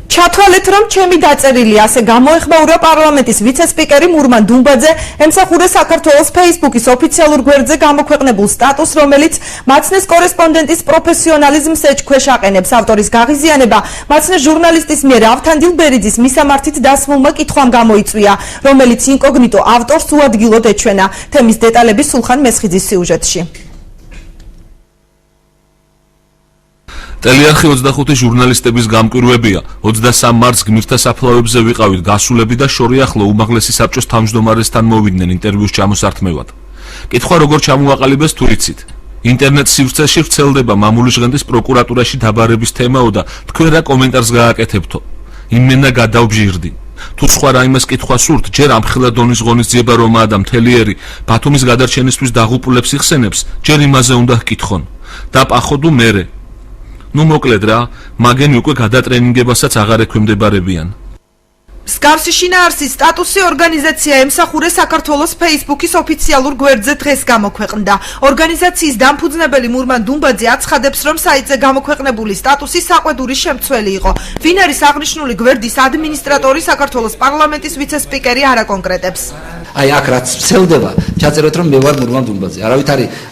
ჩათვალეთ, რომ ჩემი დაწერილი ასე გამოეხმაურა პარლამენტის ვიცე-სპიკერი მურმან დუმბაძე ემსახურა საქართველოს Facebook-ის ოფიციალურ გვერდზე გამოქვეყნებულ სტატუსს, რომელიც მაცნეს კორესპონდენტის პროფესიონალიზმს ეჭქვეშ აყენებს. ავტორის გაღიზიანება მაცნეს ჟურნალისტის მიერ ავთანდილ ბერიძის მისამართით დასმულმა კითხვამ გამოიწვია, რომელიც ინკოგნიტო ავტორს უადგილოდ ეჩვენა. თემის დეტალები სულხან მესხიძის სიუჟეტში. ტელეარხი 25 ჟურნალისტების გამკვირვებია. 23 მარტს გმირთა საფლავებზე ვიყავით გასულები და შორი ახლო უმაღლესი საბჭოს თავმჯდომარესთან მოვიდნენ ინტერვიუს ჩამოსართმევად. კითხვა როგორ ჩამოაყალიბეს თუ იცით? ინტერნეტ სივრცეში ვრცელდება მამული ჟღენტის პროკურატურაში დაბარების თემაო და თქვენ რა კომენტარს გააკეთებთო? იმენა გადავბჟირდი. თუ სხვა რაიმეს კითხვა სურთ, ჯერ ამ ხილა დონის ღონისძიება რომაა და მთელი ბათუმის გადარჩენისთვის დაღუპულებს იხსენებს, ჯერ იმაზე უნდა ჰკითხონ. და პახოდუ მერე. ნუ მოკლედ რა, მაგენი უკვე გადატრენინგებასაც აღარ ექვემდებარებიან. მსგავსი შინაარსის სტატუსი ორგანიზაცია ემსახურე საქართველოს Facebook-ის ოფიციალურ გვერდზე დღეს გამოქვეყნდა. ორგანიზაციის დამფუძნებელი მურმან დუმბაძე აცხადებს, რომ საიტზე გამოქვეყნებული სტატუსი საყვედური შემცველი იყო. ვინ არის აღნიშნული გვერდის ადმინისტრატორი, საქართველოს პარლამენტის ვიცე-სპიკერი არ აკონკრეტებს. აი აქ რაც ვრცელდება, ჩაწეროთ რომ მე ვარ მურმან დუმბაძე.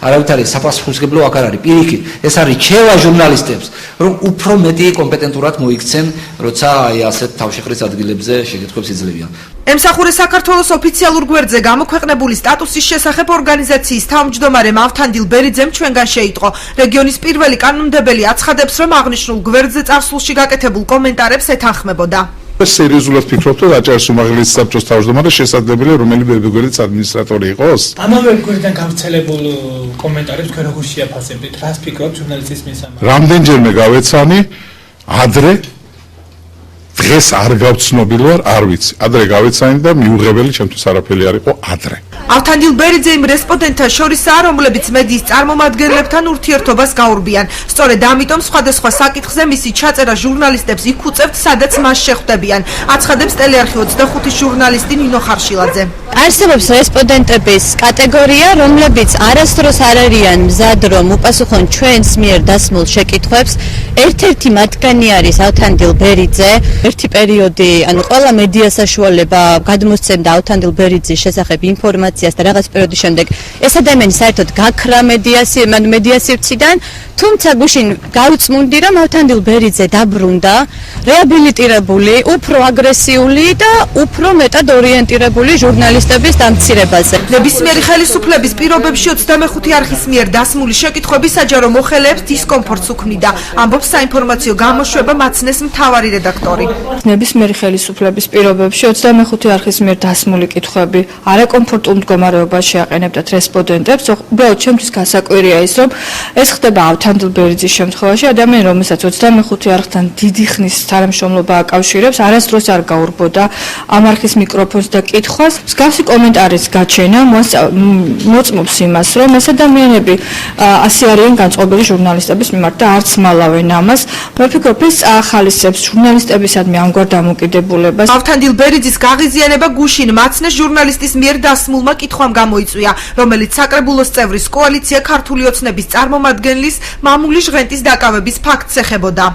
არავით არის საპასუხისმგებლო აქ არ არის. პირიქით, ეს არის ჩევა ჟურნალისტებს, რომ უფრო მეტი კომპეტენტურად მოიქცენ, როცა აი ასეთ თავშეყრის ადგილებზე შეკითხვებს იძლევიან. ემსახურე საქართველოს ოფიციალურ გვერდზე გამოქვეყნებული სტატუსის შესახებ ორგანიზაციის თავმჯდომარემ ავთანდილ ბერიძემ ჩვენგან შეიტყო. რეგიონის პირველი კანონმდებელი აცხადებს, რომ აღნიშნულ გვერდზე წარსულში გაკეთებულ კომენტარებს ეთანხმებოდა. სერიოზულად ფიქრობთ, რომ აჭარის უმაღლესი საბჭოს თავმჯდომარე შესაძლებელია რომელიმე გვერდის ადმინისტრატორი იყოს? ამავე გვერდიდან გავრცელებულ კომენტარებს თქვენ როგორ შეაფასებთ? რას ფიქრობთ ჟურნალისტის მისამართი? რამდენჯერმე გავეცანი, ადრე დღეს არ გავცნობილ ვარ, არ ვიცი. ადრე გავეცანი და მიუღებელი ჩემთვის არაფერი არ იყო ადრე. ავთანდილ ბერიძე იმ რესპონდენტთა შორისაა, რომლებიც მედიის წარმომადგენლებთან ურთიერთობას გაურბიან. სწორედ ამიტომ სხვადასხვა საკითხზე მისი ჩაწერა ჟურნალისტებს იქ უწევთ, სადაც მას შეხვდებიან. აცხადებს ტელეარხი 25 ჟურნალისტი ნინო ხარშილაძე. არსებობს რესპონდენტების კატეგორია, რომლებიც არასდროს არ არიან მზად, რომ უპასუხონ ჩვენს მიერ დასმულ შეკითხვებს. ერთ-ერთი მათგანი არის ავთანდილ ბერიძე. ერთი პერიოდი, ანუ ყველა მედია საშუალება გადმოსცემდა ავთანდილ ბერიძის შესახებ ინფორმაციას და რაღაც პერიოდის შემდეგ ეს ადამიანი საერთოდ გაქრა მედიასივრციდან, თუმცა გუშინ გაუწმუნდი, რომ ავთანდილ ბერიძე დაბრუნდა, რეაბილიტირებული, უფრო აგრესიული და უფრო მეტად ორიენტირებული ჟურნალისტების დამცირებაზე. ნებისმიერი ხელისუფლების პირობებში 25 არხის მიერ დასმული შეკითხვები საჯარო მოხელეებს დისკომფორტს უქმნიდა, ამბობს საინფორმაციო გამოშვება მაცნეს მთავარი რედაქტორი. ნებისმიერი ხელისუფლების პირობებში 25 არხის მიერ დასმული კითხვები არაკომფორტულ მდგომარეობაში შეაყენებდათ რესპონდენტებს. უბრალოდ ჩემთვის გასაკვირია ის, რომ ეს ხდება ავთანდილ ბერიძის შემთხვევაში, ადამიანი, რომელსაც 25 არხთან დიდი ხნის თანამშრომლობა აკავშირებს, არასდროს არ გაურბოდა ამ არხის მიკროფონს და კითხვას. მსგავსი კომენტარის გაჩენა მოწმობს იმას, რომ ეს ადამიანები ასე არიან განწყობილი ჟურნალისტების მიმართ და არც მალავენ ამას. მე ვფიქრობ, ეს ახალისებს ჟურნალისტებისადმი ამგვარ დამოკიდებულებას. ავთანდილ ბერიძის გაღიზიანება გუშინ მაცნეს ჟურნალისტის მიერ დასმულმა კითხვამ გამოიწვია, რომელიც საკრებულოს წევრის კოალიცია ქართული ოცნების წარმომადგენლის მამული ჟღენტის დაკავების ფაქტს ეხებოდა.